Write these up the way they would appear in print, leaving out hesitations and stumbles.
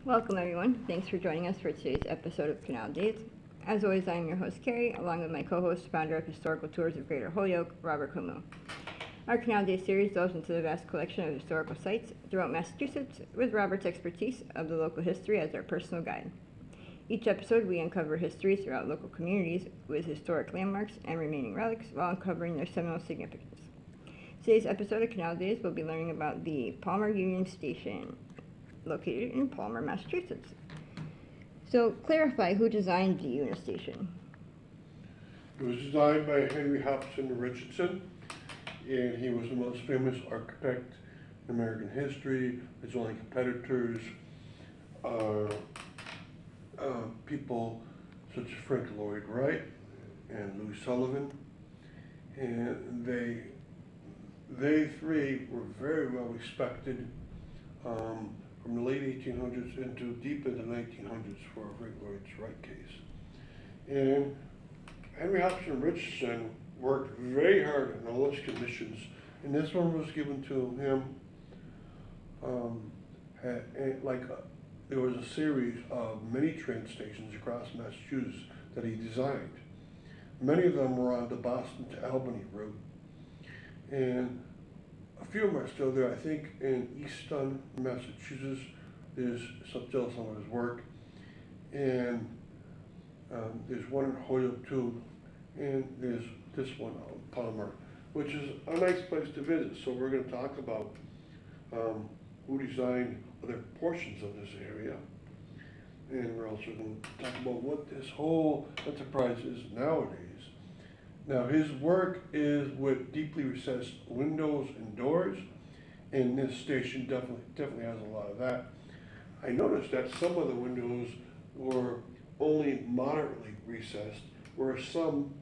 Welcome, everyone. Thanks for joining us for today's episode of Canal Days. As always, I am your host, Carrie, along with my co-host, founder of Historical Tours of Greater Holyoke, Robert Kumu. Our Canal Days series delves into the vast collection of historical sites throughout Massachusetts, with Robert's expertise of the local history as our personal guide. Each episode, we uncover history throughout local communities with historic landmarks and remaining relics while uncovering their seminal significance. Today's episode of Canal Days, we'll be learning about the Palmer Union Station, located in Palmer, Massachusetts. So, clarify who designed the Union Station. It was designed by Henry Hobson Richardson, and he was the most famous architect in American history. His only competitors are people such as Frank Lloyd Wright and Louis Sullivan, and they three were very well respected from the late 1800s into deep into the 1900s for Frank Lloyd Wright case. And Henry Hobson Richardson worked very hard on all his commissions, and this one was given to him. There was a series of many train stations across Massachusetts that he designed. Many of them were on the Boston to Albany route, and a few of them are still there. I think in Easton, Massachusetts, there's still some of his work, and there's one in Holyoke too, and there's this one out in Palmer, which is a nice place to visit. So we're going to talk about who designed other portions of this area, and we're also going to talk about what this whole enterprise is nowadays. Now, his work is with deeply recessed windows and doors, and this station definitely has a lot of that. I noticed that some of the windows were only moderately recessed, whereas some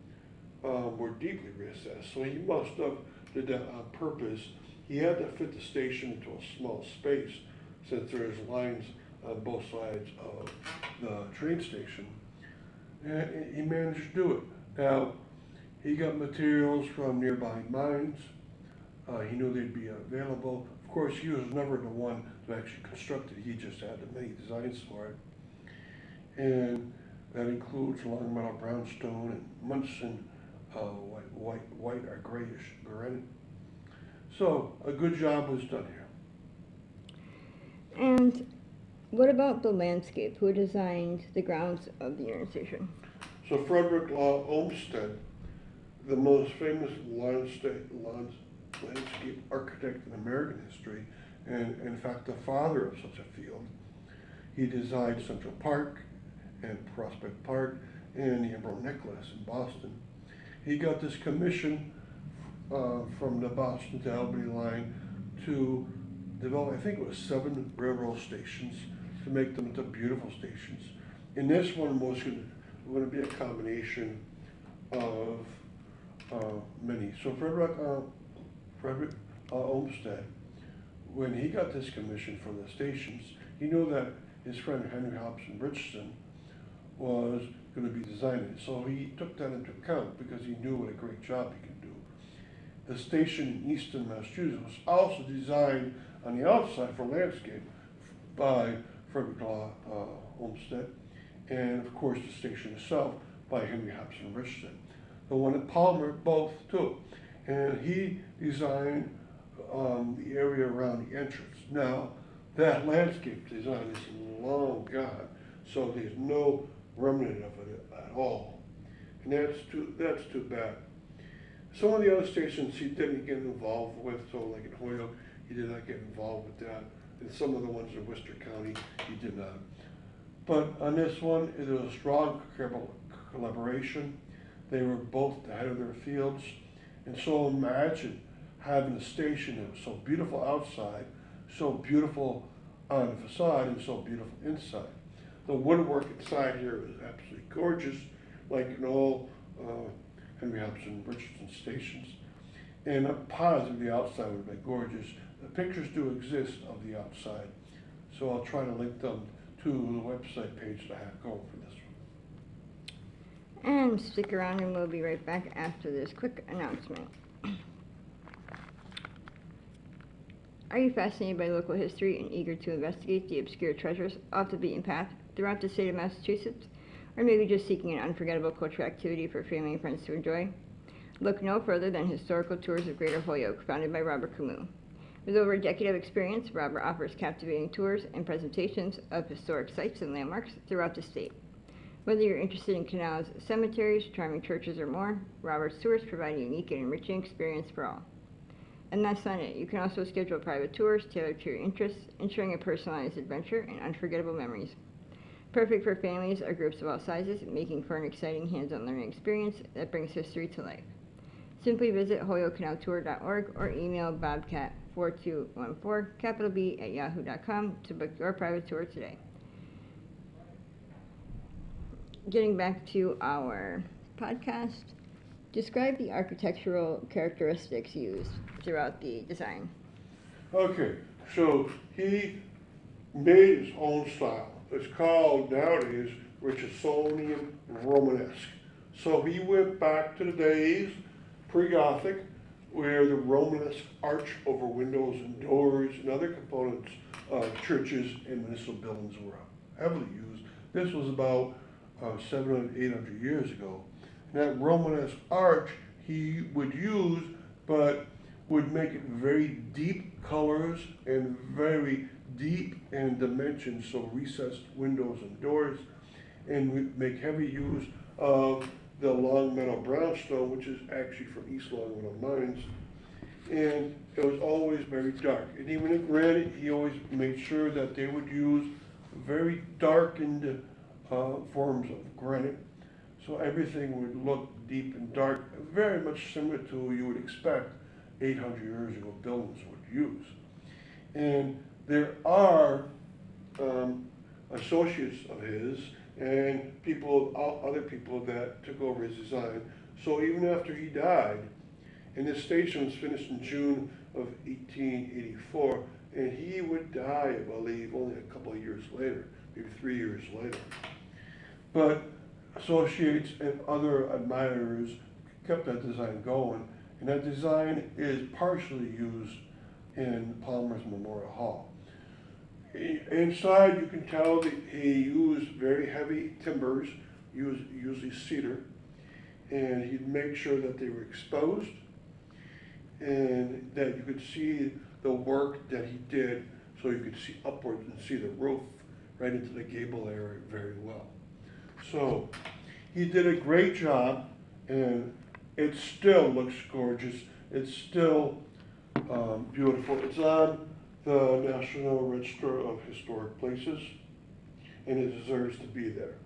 were deeply recessed. So he must have did that on purpose. He had to fit the station into a small space, since there's lines on both sides of the train station, and he managed to do it. Now, he got materials from nearby mines. He knew they'd be available. Of course, he was never the one that actually constructed it. He just had the many designs for it. And that includes Longmeadow brownstone and Munson white or grayish granite. So a good job was done here. And what about the landscape? Who designed the grounds of the Union Station? So Frederick Law Olmsted, the most famous landscape architect in American history, and in fact the father of such a field. He designed Central Park and Prospect Park and the Emperor Nicholas in Boston. He got this commission from the Boston to Albany line to develop, I think it was 7 railroad stations, to make them into beautiful stations. And this one was going to be a combination of many. So Frederick Olmsted, when he got this commission for the stations, he knew that his friend Henry Hobson Richardson was going to be designing it. So he took that into account because he knew what a great job he could do. The station in Easton, Massachusetts was also designed on the outside for landscape by Frederick Law Olmsted, and of course the station itself by Henry Hobson Richardson. The one at Palmer, both too. And he designed the area around the entrance. Now, that landscape design is long gone, so there's no remnant of it at all. And that's too bad. Some of the other stations he didn't get involved with, so like in Holyoke, he did not get involved with that. And some of the ones in Worcester County, he did not. But on this one, it was a strong collaboration. They were both the head of their fields. And so imagine having a station that was so beautiful outside, so beautiful on the facade, and so beautiful inside. The woodwork inside here is absolutely gorgeous, like in all Henry Hobson Richardson stations. And I'm positive the outside would be gorgeous. The pictures do exist of the outside, so I'll try to link them to the website page that I have going for this one. And stick around and we'll be right back after this quick announcement. Are you fascinated by local history and eager to investigate the obscure treasures off the beaten path throughout the state of Massachusetts? Or maybe just seeking an unforgettable cultural activity for family and friends to enjoy? Look no further than Historical Tours of Greater Holyoke, founded by Robert Camus. With over a decade of experience, Robert offers captivating tours and presentations of historic sites and landmarks throughout the state. Whether you're interested in canals, cemeteries, charming churches, or more, Robert's tours provide a unique and enriching experience for all. And that's not it. You can also schedule private tours tailored to your interests, ensuring a personalized adventure and unforgettable memories. Perfect for families or groups of all sizes, making for an exciting hands-on learning experience that brings history to life. Simply visit holyokecanaltour.org or email bobcat4214, @yahoo.com to book your private tour today. Getting back to our podcast, describe the architectural characteristics used throughout the design. Okay, so he made his own style. It's called nowadays Richardsonian Romanesque. So he went back to the days pre-Gothic, where the Romanesque arch over windows and doors and other components of churches and municipal buildings were heavily used. This was about 700, 800 years ago. And that Romanesque arch he would use, but would make it very deep colors and very deep in dimensions, so recessed windows and doors, and would make heavy use of the Longmeadow brownstone, which is actually from East Longmeadow Mines, and it was always very dark. And even in granite, he always made sure that they would use very darkened forms of granite, so everything would look deep and dark, very much similar to you would expect 800 years ago buildings would use. And there are associates of his and other people that took over his design. So even after he died, and this station was finished in June of 1884, and he would die, I believe, only a couple of years later, maybe 3 years later. But associates and other admirers kept that design going, and that design is partially used in Palmer's Memorial Hall. Inside, you can tell that he used very heavy timbers, usually cedar, and he'd make sure that they were exposed and that you could see the work that he did, so you could see upwards and see the roof right into the gable area very well. So he did a great job, and it still looks gorgeous. It's still beautiful. It's on the National Register of Historic Places, and it deserves to be there.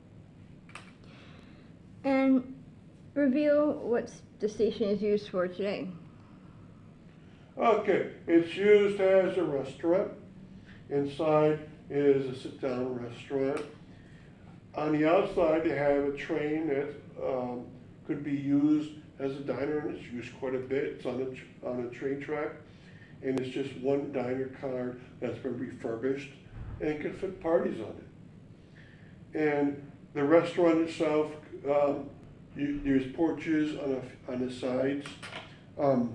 And reveal what the station is used for today. Okay, it's used as a restaurant. Inside is a sit-down restaurant. On the outside, they have a train that could be used as a diner, and it's used quite a bit. It's on a train track, and it's just one diner car that's been refurbished and can fit parties on it. And the restaurant itself, there's porches on the sides, a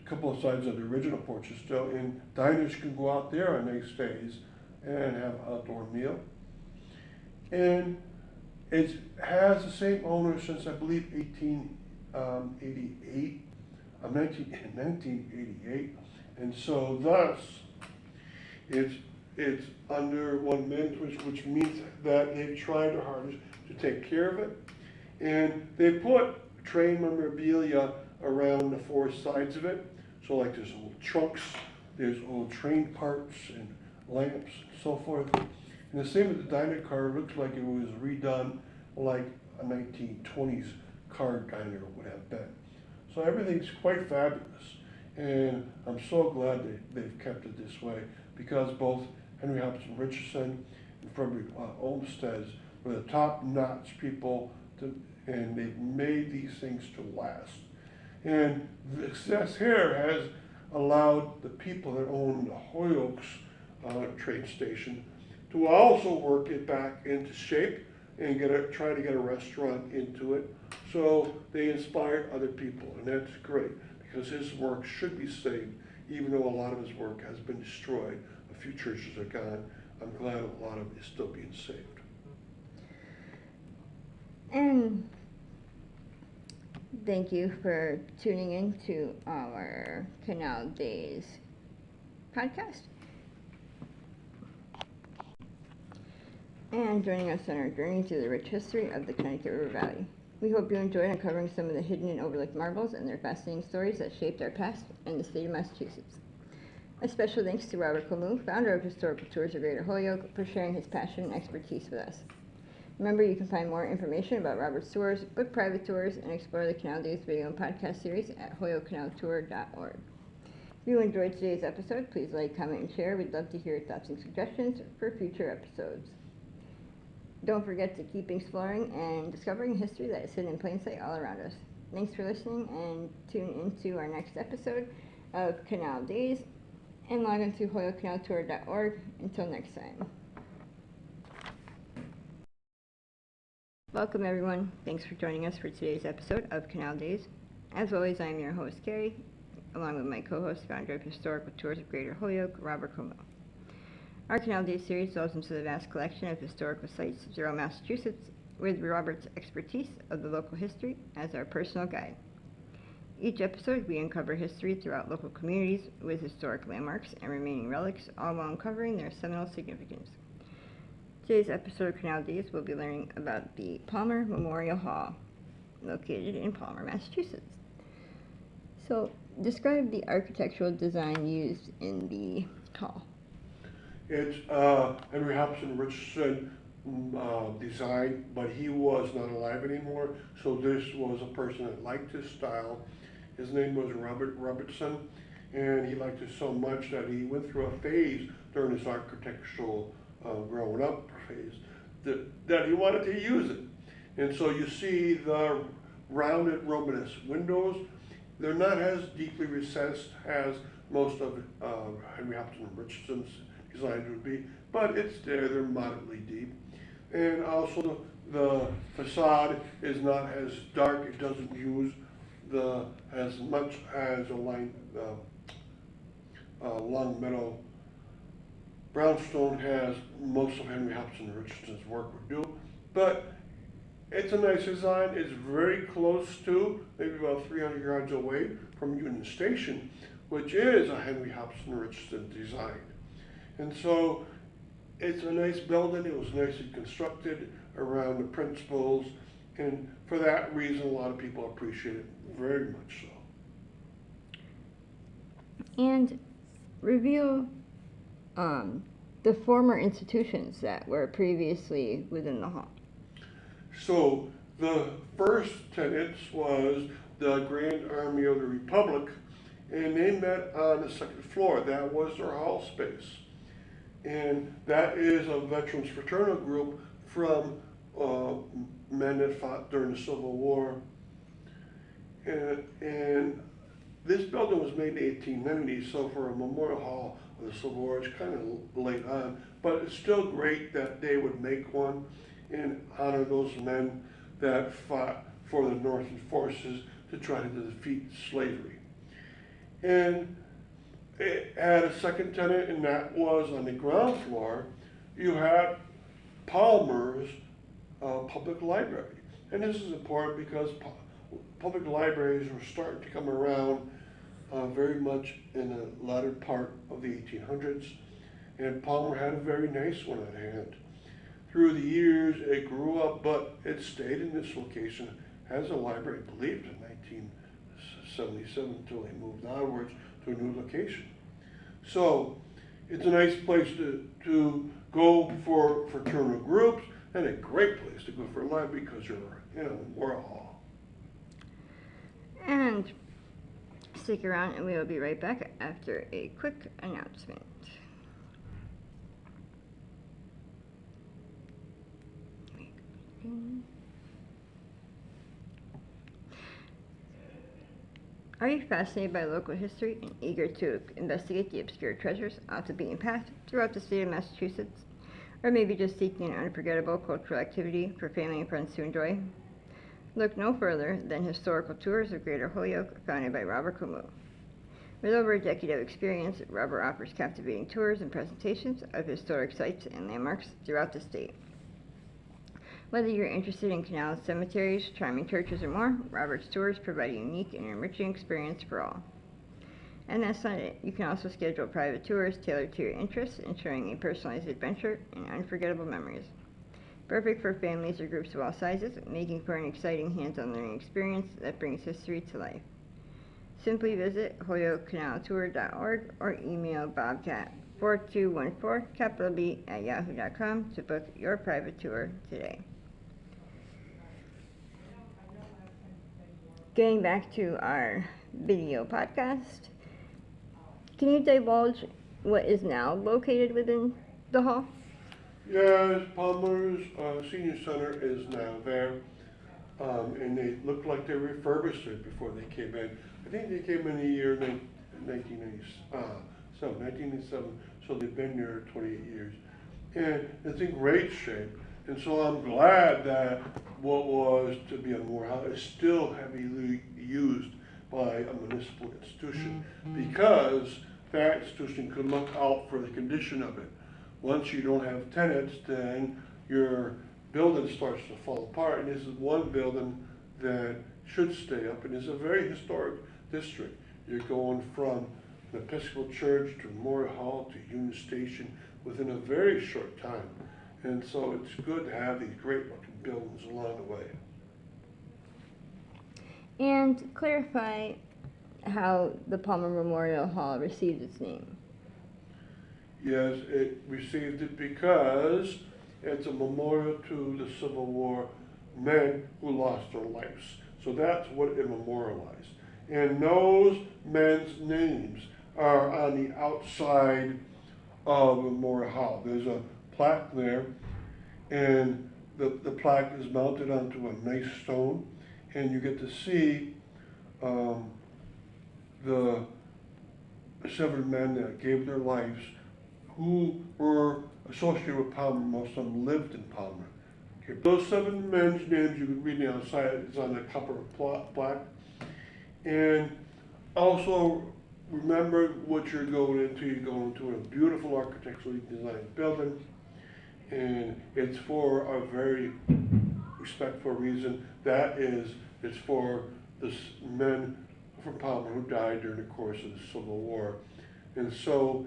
couple of sides of the original porches still, and diners can go out there on nice days and have an outdoor meal. And it has the same owner since, I believe, 1988, and so thus it's under one management, which means that they've tried their hardest to take care of it, and they put train memorabilia around the four sides of it. So like there's old trunks, there's old train parts and lamps and so forth. And the same with the diner car, it looks like it was redone like a 1920s car diner would have been. So everything's quite fabulous, and I'm so glad they've kept it this way, because both Henry Hobson Richardson and Frederick Olmsted were the top-notch people, and they've made these things to last. And the success here has allowed the people that own the Hoyoke's train station to also work it back into shape and try to get a restaurant into it. So they inspired other people, and that's great, because his work should be saved even though a lot of his work has been destroyed, a few churches are gone, I'm glad a lot of it is still being saved. And thank you for tuning in to our Canal Days podcast. And joining us on our journey through the rich history of the Connecticut River Valley. We hope you enjoyed uncovering some of the hidden and overlooked marvels and their fascinating stories that shaped our past and the state of Massachusetts. A special thanks to Robert Comu, founder of Historical Tours of Greater Holyoke, for sharing his passion and expertise with us. Remember, you can find more information about Robert's tours, book private tours, and explore the Canal Days video and podcast series at holyokecanaltour.org. If you enjoyed today's episode, please like, comment, and share. We'd love to hear your thoughts and suggestions for future episodes. Don't forget to keep exploring and discovering history that is hidden in plain sight all around us. Thanks for listening, and tune into our next episode of Canal Days, and log on to holyokecanaltour.org. Until next time. Welcome, everyone. Thanks for joining us for today's episode of Canal Days. As always, I am your host, Carrie, along with my co-host, founder of Historical Tours of Greater Holyoke, Robert Como. Our Canal Days series delves into the vast collection of historical sites throughout Massachusetts, with Robert's expertise of the local history as our personal guide. Each episode, we uncover history throughout local communities with historic landmarks and remaining relics, all while uncovering their seminal significance. Today's episode of Canal Days, we'll be learning about the Palmer Memorial Hall, located in Palmer, Massachusetts. So, describe the architectural design used in the hall. It's Henry Hobson Richardson design, but he was not alive anymore, so this was a person that liked his style. His name was Robert Robertson, and he liked it so much that he went through a phase during his architectural growing up phase that he wanted to use it. And so you see the rounded Romanesque windows. They're not as deeply recessed as most of Henry Hobson Richardson's designs would be, but it's there, they're moderately deep. And also the facade is not as dark, it doesn't use as much as a long metal brownstone has most of Henry Hobson Richardson's work would do. But it's a nice design, it's very close to, maybe about 300 yards away from Union Station, which is a Henry Hobson Richardson design. And so it's a nice building, it was nicely constructed around the principles, and for that reason a lot of people appreciate it very much so. And reveal the former institutions that were previously within the hall. So the first tenants was the Grand Army of the Republic, and they met on the second floor. That was their hall space. And that is a veterans fraternal group from men that fought during the Civil War. And this building was made in the 1890s, so for a memorial hall of the Civil War, it's kind of late on, but it's still great that they would make one and honor those men that fought for the Northern forces to try to defeat slavery. And it had a second tenant, and that was on the ground floor. You had Palmer's public library. And this is important because public libraries were starting to come around very much in the latter part of the 1800s. And Palmer had a very nice one at hand. Through the years, it grew up, but it stayed in this location as a library, I believe, in 1977 until they moved onwards to a new location. So it's a nice place to go for fraternal groups, and a great place to go for a library because you're in a memorial hall. And stick around and we will be right back after a quick announcement. Are you fascinated by local history and eager to investigate the obscure treasures off the beaten path throughout the state of Massachusetts? Or maybe just seeking an unforgettable cultural activity for family and friends to enjoy? Look no further than Historical Tours of Greater Holyoke, founded by Robert Como. With over a decade of experience, Robert offers captivating tours and presentations of historic sites and landmarks throughout the state. Whether you're interested in canals, cemeteries, charming churches, or more, Robert's Tours provide a unique and enriching experience for all. And that's not it. You can also schedule private tours tailored to your interests, ensuring a personalized adventure and unforgettable memories. Perfect for families or groups of all sizes, making for an exciting hands-on learning experience that brings history to life. Simply visit holyokecanaltour.org or email bobcat4214B@yahoo.com to book your private tour today. Getting back to our video podcast, can you divulge what is now located within the hall? Yes, Palmer's Senior Center is now there, and they look like they refurbished it before they came in. I think they came in the year 1997, so they've been there 28 years. And it's in great shape, and so I'm glad that what was to be a Memorial Hall is still heavily used by a municipal institution, because that institution could look out for the condition of it. Once you don't have tenants, then your building starts to fall apart, and this is one building that should stay up, and it's a very historic district. You're going from the Episcopal Church to Memorial Hall to Union Station within a very short time, and so it's good to have these great looking buildings along the way. And clarify how the Palmer Memorial Hall received its name. Yes, it received it because it's a memorial to the Civil War men who lost their lives. So that's what it memorialized. And those men's names are on the outside of Memorial Hall. There's a plaque there, and the plaque is mounted onto a nice stone, and you get to see the 7 men that gave their lives who were associated with Palmer. Most of them lived in Palmer. Okay. Those 7 men's names you can read on the outside, it's on the copper plaque. And also remember what you're going into. You're going into a beautiful architecturally designed building, and it's for a very respectful reason. That is, it's for the men from Palmer who died during the course of the Civil War. And so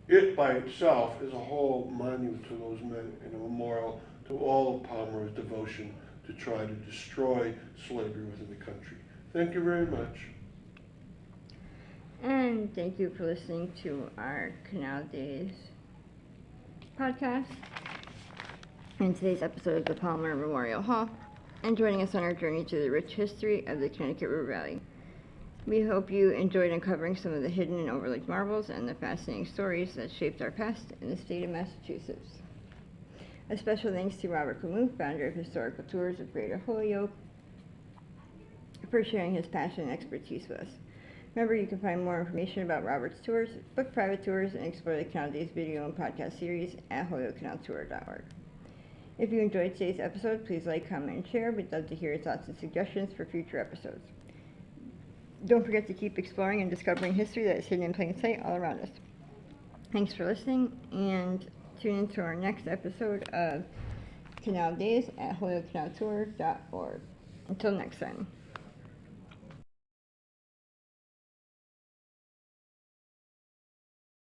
it by itself is a whole monument to those men and a memorial to all of Palmer's devotion to try to destroy slavery within the country. Thank you very much. And thank you for listening to our Canal Days podcast in today's episode of the Palmer Memorial Hall, and joining us on our journey to the rich history of the Connecticut River Valley. We hope you enjoyed uncovering some of the hidden and overlooked marvels and the fascinating stories that shaped our past in the state of Massachusetts. A special thanks to Robert Camus, founder of Historical Tours of Greater Holyoke, for sharing his passion and expertise with us. Remember, you can find more information about Robert's tours, book private tours, and explore the Canal Days video and podcast series at holyokecanaltour.org. If you enjoyed today's episode, please like, comment, and share. We'd love to hear your thoughts and suggestions for future episodes. Don't forget to keep exploring and discovering history that is hidden in plain sight all around us. Thanks for listening, and tune in to our next episode of Canal Days at holyokecanaltour.org. Until next time.